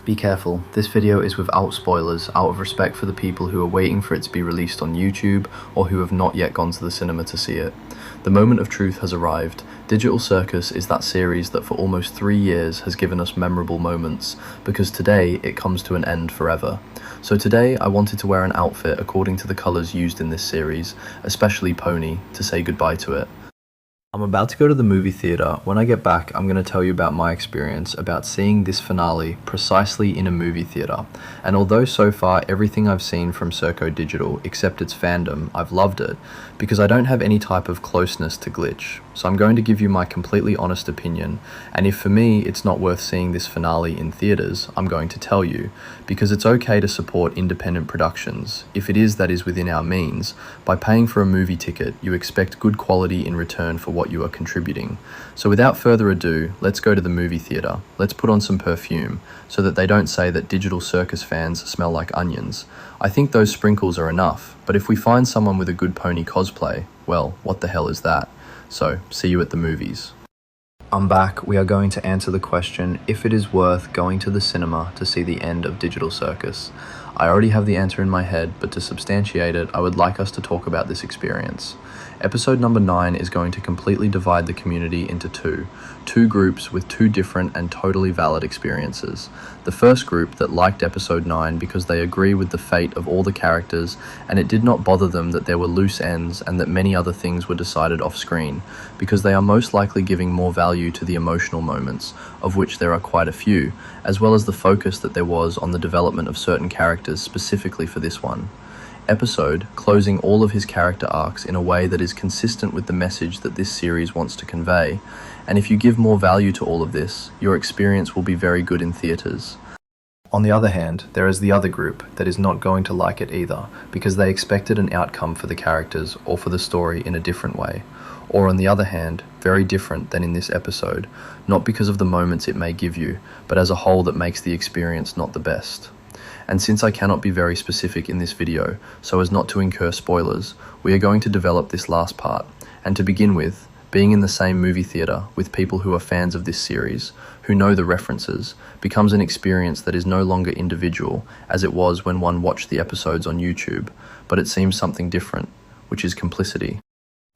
Be careful, this video is without spoilers, out of respect for the people who are waiting for it to be released on YouTube or who have not yet gone to the cinema to see it. The moment of truth has arrived. Digital Circus is that series that for almost 3 years has given us memorable moments, because today it comes to an end forever. So today I wanted to wear an outfit according to the colours used in this series, especially pony, to say goodbye to it. I'm about to go to the movie theatre. When I get back, I'm going to tell you about my experience about seeing this finale precisely in a movie theatre. And although so far everything I've seen from Circo Digital, except its fandom, I've loved it, because I don't have any type of closeness to Glitch. So I'm going to give you my completely honest opinion, and if for me it's not worth seeing this finale in theatres, I'm going to tell you, because it's okay to support independent productions. If it is that is within our means, by paying for a movie ticket, you expect good quality in return for what you are contributing. So without further ado, let's go to the movie theatre. Let's put on some perfume, so that they don't say that Digital Circus fans smell like onions. I think those sprinkles are enough, but if we find someone with a good pony cosplay, well, what the hell is that? So, see you at the movies. I'm back. We are going to answer the question if it is worth going to the cinema to see the end of Digital Circus. I already have the answer in my head, but to substantiate it, I would like us to talk about this experience. Episode number 9 is going to completely divide the community into two groups with two different and totally valid experiences. The first group that liked episode 9 because they agree with the fate of all the characters, and it did not bother them that there were loose ends and that many other things were decided off screen, because they are most likely giving more value to the emotional moments, of which there are quite a few, as well as the focus that there was on the development of certain characters specifically for this one. Episode, closing all of his character arcs in a way that is consistent with the message that this series wants to convey, and if you give more value to all of this, your experience will be very good in theatres. On the other hand, there is the other group that is not going to like it either, because they expected an outcome for the characters or for the story in a different way, or on the other hand, very different than in this episode, not because of the moments it may give you, but as a whole that makes the experience not the best. And since I cannot be very specific in this video, so as not to incur spoilers, we are going to develop this last part. And to begin with, being in the same movie theatre with people who are fans of this series, who know the references, becomes an experience that is no longer individual, as it was when one watched the episodes on YouTube, but it seems something different, which is complicity.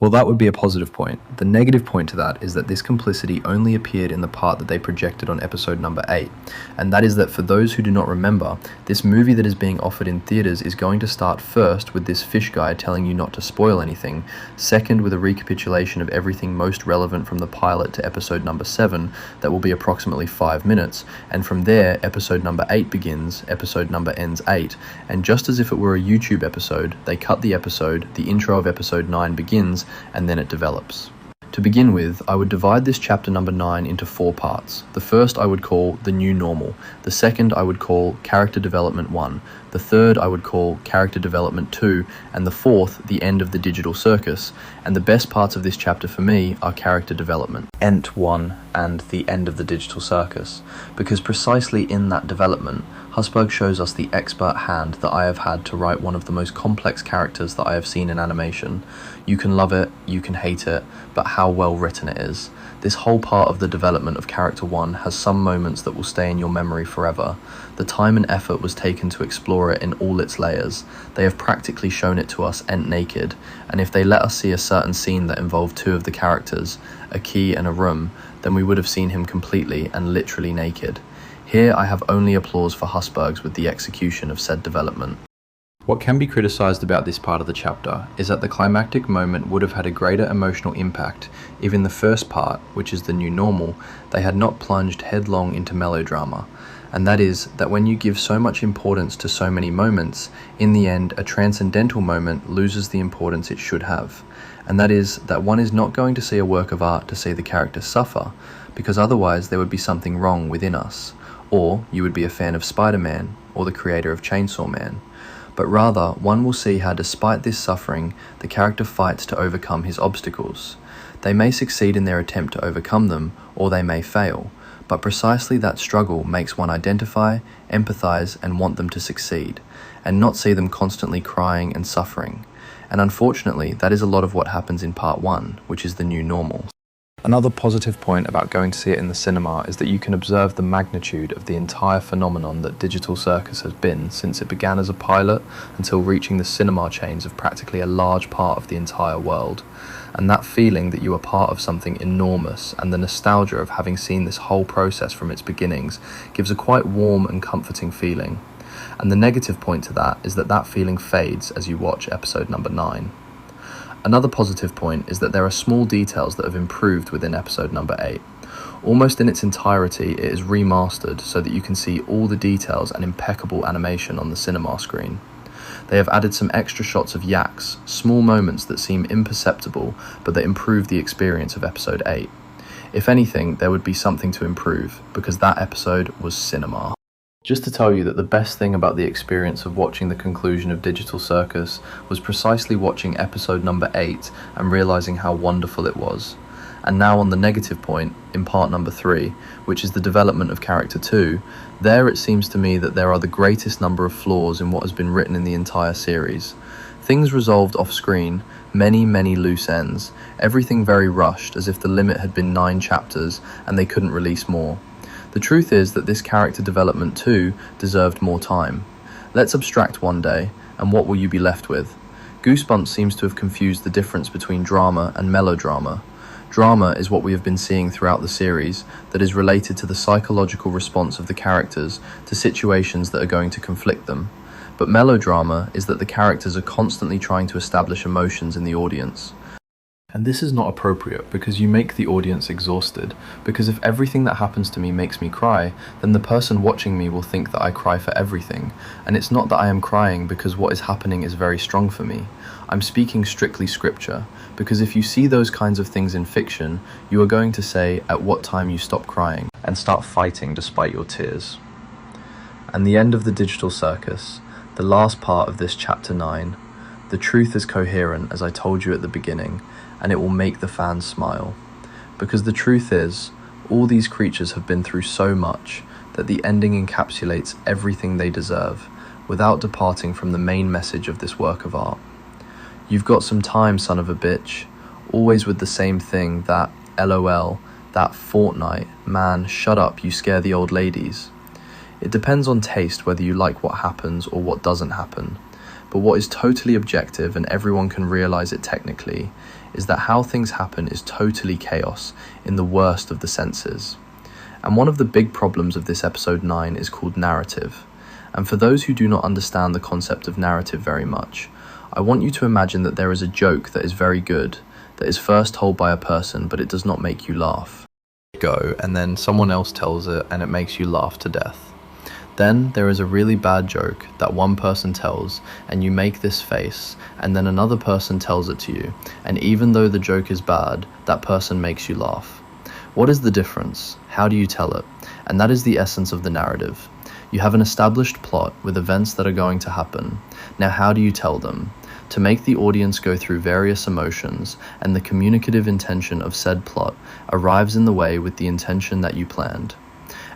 Well, that would be a positive point. The negative point to that is that this complicity only appeared in the part that they projected on episode number 8, and that is that for those who do not remember, this movie that is being offered in theatres is going to start first with this fish guy telling you not to spoil anything, second with a recapitulation of everything most relevant from the pilot to episode number 7, that will be approximately 5 minutes, and from there, episode number 8 begins, episode number ends 8, and just as if it were a YouTube episode, they cut the episode, the intro of episode 9 begins, and then it develops. To begin with, I would divide this chapter number 9 into 4 parts. The first I would call the new normal, the second I would call character development 1, the third I would call character development 2, and the fourth the end of the Digital Circus, and the best parts of this chapter for me are character development, Ent 1 and the end of the Digital Circus, because precisely in that development, Husberg shows us the expert hand that I have had to write one of the most complex characters that I have seen in animation. You can love it, you can hate it, but how well written it is. This whole part of the development of character 1 has some moments that will stay in your memory forever. The time and effort was taken to explore it in all its layers. They have practically shown it to us Ent naked, and if they let us see a certain scene that involved 2 of the characters, a key and a room, then we would have seen him completely and literally naked. Here I have only applause for Husberg's with the execution of said development. What can be criticised about this part of the chapter is that the climactic moment would have had a greater emotional impact if in the first part, which is the new normal, they had not plunged headlong into melodrama. And that is that when you give so much importance to so many moments, in the end a transcendental moment loses the importance it should have. And that is that one is not going to see a work of art to see the character suffer, because otherwise there would be something wrong within us. Or you would be a fan of Spider-Man or the creator of Chainsaw Man. But rather, one will see how despite this suffering, the character fights to overcome his obstacles. They may succeed in their attempt to overcome them, or they may fail, but precisely that struggle makes one identify, empathize, and want them to succeed, and not see them constantly crying and suffering. And unfortunately, that is a lot of what happens in part 1, which is the new normal. Another positive point about going to see it in the cinema is that you can observe the magnitude of the entire phenomenon that Digital Circus has been since it began as a pilot until reaching the cinema chains of practically a large part of the entire world. And that feeling that you are part of something enormous and the nostalgia of having seen this whole process from its beginnings gives a quite warm and comforting feeling. And the negative point to that is that that feeling fades as you watch episode number 9. Another positive point is that there are small details that have improved within episode number 8. Almost in its entirety, it is remastered so that you can see all the details and impeccable animation on the cinema screen. They have added some extra shots of yaks, small moments that seem imperceptible but that improve the experience of episode 8. If anything, there would be something to improve, because that episode was cinema. Just to tell you that the best thing about the experience of watching the conclusion of Digital Circus was precisely watching episode number 8 and realizing how wonderful it was. And now on the negative point, in part number 3, which is the development of character 2, there it seems to me that there are the greatest number of flaws in what has been written in the entire series. Things resolved off screen, many loose ends, everything very rushed as if the limit had been 9 chapters and they couldn't release more. The truth is that this character development too deserved more time. Let's abstract one day, and what will you be left with? Goosebumps seems to have confused the difference between drama and melodrama. Drama is what we have been seeing throughout the series that is related to the psychological response of the characters to situations that are going to conflict them. But melodrama is that the characters are constantly trying to establish emotions in the audience. And this is not appropriate because you make the audience exhausted, because if everything that happens to me makes me cry, then the person watching me will think that I cry for everything, and it's not that I am crying because what is happening is very strong for me. I'm speaking strictly scripture, because if you see those kinds of things in fiction, you are going to say at what time you stop crying, and start fighting despite your tears. And the end of the Digital Circus, the last part of this chapter 9, the truth is coherent as I told you at the beginning, and it will make the fans smile. Because the truth is, all these creatures have been through so much that the ending encapsulates everything they deserve, without departing from the main message of this work of art. You've got some time, son of a bitch, always with the same thing, that LOL, that Fortnite, man, shut up, you scare the old ladies. It depends on taste whether you like what happens or what doesn't happen. But what is totally objective, and everyone can realize it technically, is that how things happen is totally chaos in the worst of the senses. And one of the big problems of this episode 9 is called narrative. And for those who do not understand the concept of narrative very much, I want you to imagine that there is a joke that is very good, that is first told by a person, but it does not make you laugh. Go, and then someone else tells it and it makes you laugh to death. Then there is a really bad joke that one person tells and you make this face, and then another person tells it to you, and even though the joke is bad, that person makes you laugh. What is the difference? How do you tell it? And that is the essence of the narrative. You have an established plot with events that are going to happen. Now how do you tell them? To make the audience go through various emotions, and the communicative intention of said plot arrives in the way with the intention that you planned.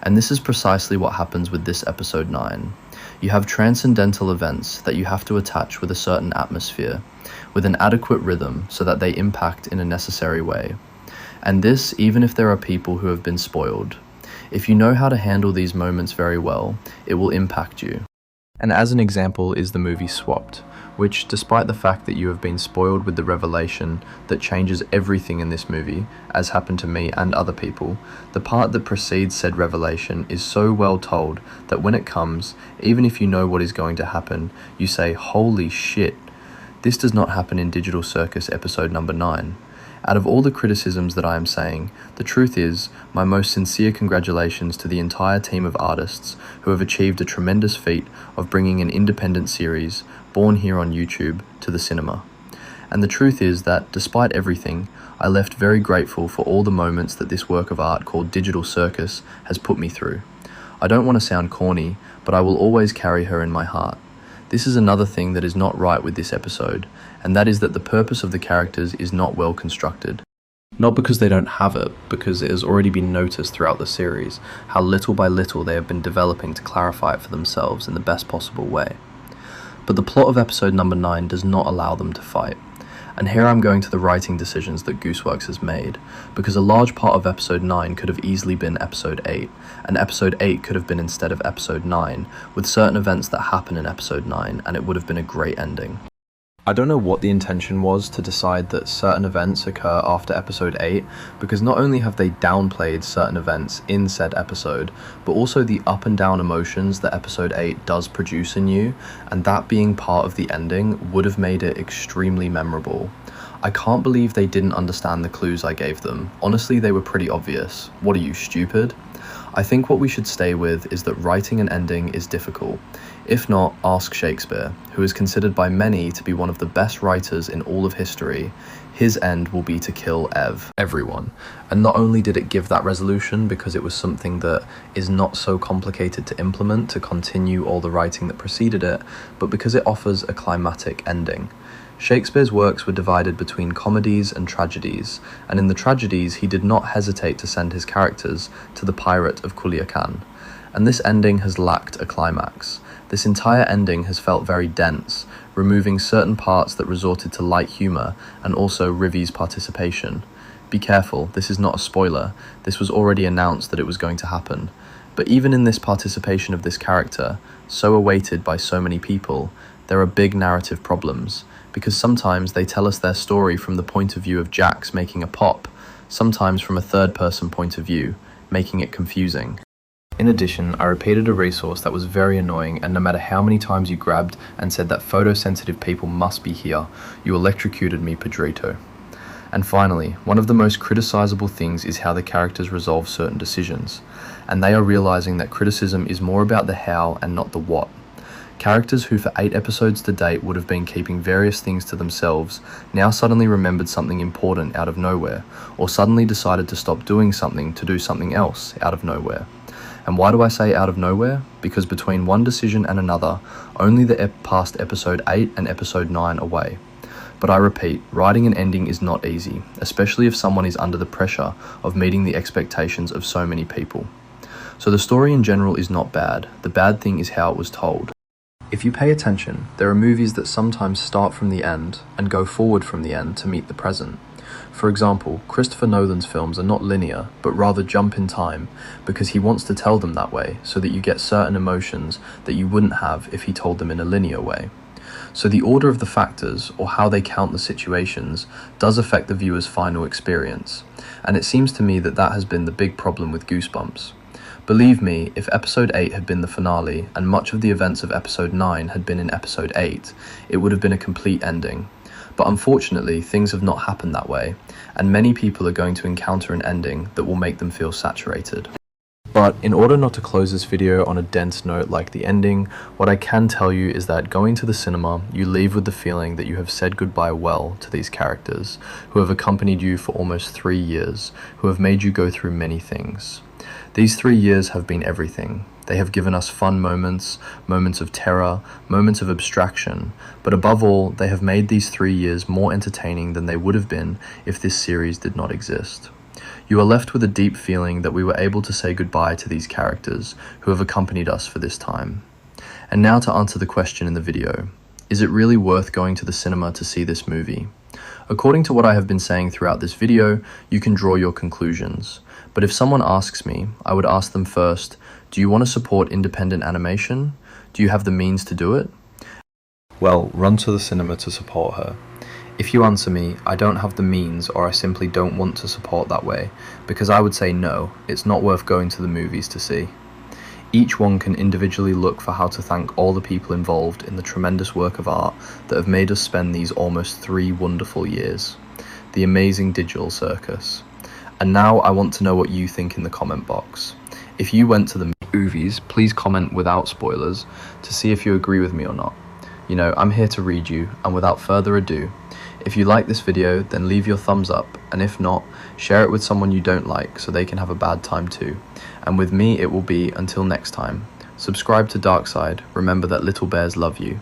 And this is precisely what happens with this episode 9. You have transcendental events that you have to attach with a certain atmosphere, with an adequate rhythm so that they impact in a necessary way. And this even if there are people who have been spoiled. If you know how to handle these moments very well, it will impact you. And as an example is the movie Swapped, which, despite the fact that you have been spoiled with the revelation that changes everything in this movie, as happened to me and other people, the part that precedes said revelation is so well told that when it comes, even if you know what is going to happen, you say, holy shit. This does not happen in Digital Circus episode number 9. Out of all the criticisms that I am saying, the truth is, my most sincere congratulations to the entire team of artists who have achieved a tremendous feat of bringing an independent series, born here on YouTube, to the cinema. And the truth is that, despite everything, I left very grateful for all the moments that this work of art called Digital Circus has put me through. I don't want to sound corny, but I will always carry her in my heart. This is another thing that is not right with this episode, and that is that the purpose of the characters is not well constructed. Not because they don't have it, because it has already been noticed throughout the series how little by little they have been developing to clarify it for themselves in the best possible way. But the plot of episode number 9 does not allow them to fight. And here I'm going to the writing decisions that Gooseworks has made, because a large part of episode 9 could have easily been episode 8, and episode 8 could have been instead of episode 9, with certain events that happen in episode 9, and it would have been a great ending. I don't know what the intention was to decide that certain events occur after episode 8, because not only have they downplayed certain events in said episode, but also the up and down emotions that episode 8 does produce in you, and that being part of the ending would have made it extremely memorable. I can't believe they didn't understand the clues I gave them. Honestly, they were pretty obvious. What are you, stupid? I think what we should stay with is that writing an ending is difficult. If not, ask Shakespeare, who is considered by many to be one of the best writers in all of history. His end will be to kill everyone. And not only did it give that resolution because it was something that is not so complicated to implement to continue all the writing that preceded it, but because it offers a climatic ending. Shakespeare's works were divided between comedies and tragedies, and in the tragedies he did not hesitate to send his characters to the pirate of Culiacan. And this ending has lacked a climax. This entire ending has felt very dense, removing certain parts that resorted to light humour and also Rivy's participation. Be careful, this is not a spoiler, this was already announced that it was going to happen. But even in this participation of this character, so awaited by so many people, there are big narrative problems, because sometimes they tell us their story from the point of view of Jax making a pop, sometimes from a third-person point of view, making it confusing. In addition, I repeated a resource that was very annoying, and no matter how many times you grabbed and said that photosensitive people must be here, you electrocuted me, Pedrito. And finally, one of the most criticizable things is how the characters resolve certain decisions, and they are realizing that criticism is more about the how and not the what. Characters who for 8 episodes to date would have been keeping various things to themselves now suddenly remembered something important out of nowhere, or suddenly decided to stop doing something to do something else out of nowhere. And why do I say out of nowhere? Because between one decision and another, only the past episode 8 and episode 9 away. But I repeat, writing an ending is not easy, especially if someone is under the pressure of meeting the expectations of so many people. So the story in general is not bad, the bad thing is how it was told. If you pay attention, there are movies that sometimes start from the end and go forward from the end to meet the present. For example, Christopher Nolan's films are not linear, but rather jump in time, because he wants to tell them that way so that you get certain emotions that you wouldn't have if he told them in a linear way. So the order of the factors, or how they count the situations, does affect the viewer's final experience, and it seems to me that that has been the big problem with Goosebumps. Believe me, if episode 8 had been the finale, and much of the events of episode 9 had been in episode 8, it would have been a complete ending. But unfortunately, things have not happened that way, and many people are going to encounter an ending that will make them feel saturated. But in order not to close this video on a dense note like the ending, what I can tell you is that going to the cinema, you leave with the feeling that you have said goodbye well to these characters, who have accompanied you for almost 3 years, who have made you go through many things. These 3 years have been everything. They have given us fun moments, moments of terror, moments of abstraction, but above all, they have made these 3 years more entertaining than they would have been if this series did not exist. You are left with a deep feeling that we were able to say goodbye to these characters who have accompanied us for this time. And now to answer the question in the video, is it really worth going to the cinema to see this movie? According to what I have been saying throughout this video, you can draw your conclusions. But if someone asks me, I would ask them first, do you want to support independent animation? Do you have the means to do it? Well, run to the cinema to support her. If you answer me, I don't have the means or I simply don't want to support that way, because I would say no, it's not worth going to the movies to see. Each one can individually look for how to thank all the people involved in the tremendous work of art that have made us spend these almost 3 wonderful years. The Amazing Digital Circus. And now I want to know what you think in the comment box. If you went to the movies, please comment without spoilers to see if you agree with me or not. You know, I'm here to read you, and without further ado, if you like this video, then leave your thumbs up, and if not, share it with someone you don't like so they can have a bad time too. And with me, it will be until next time. Subscribe to Darkside, remember that little bears love you.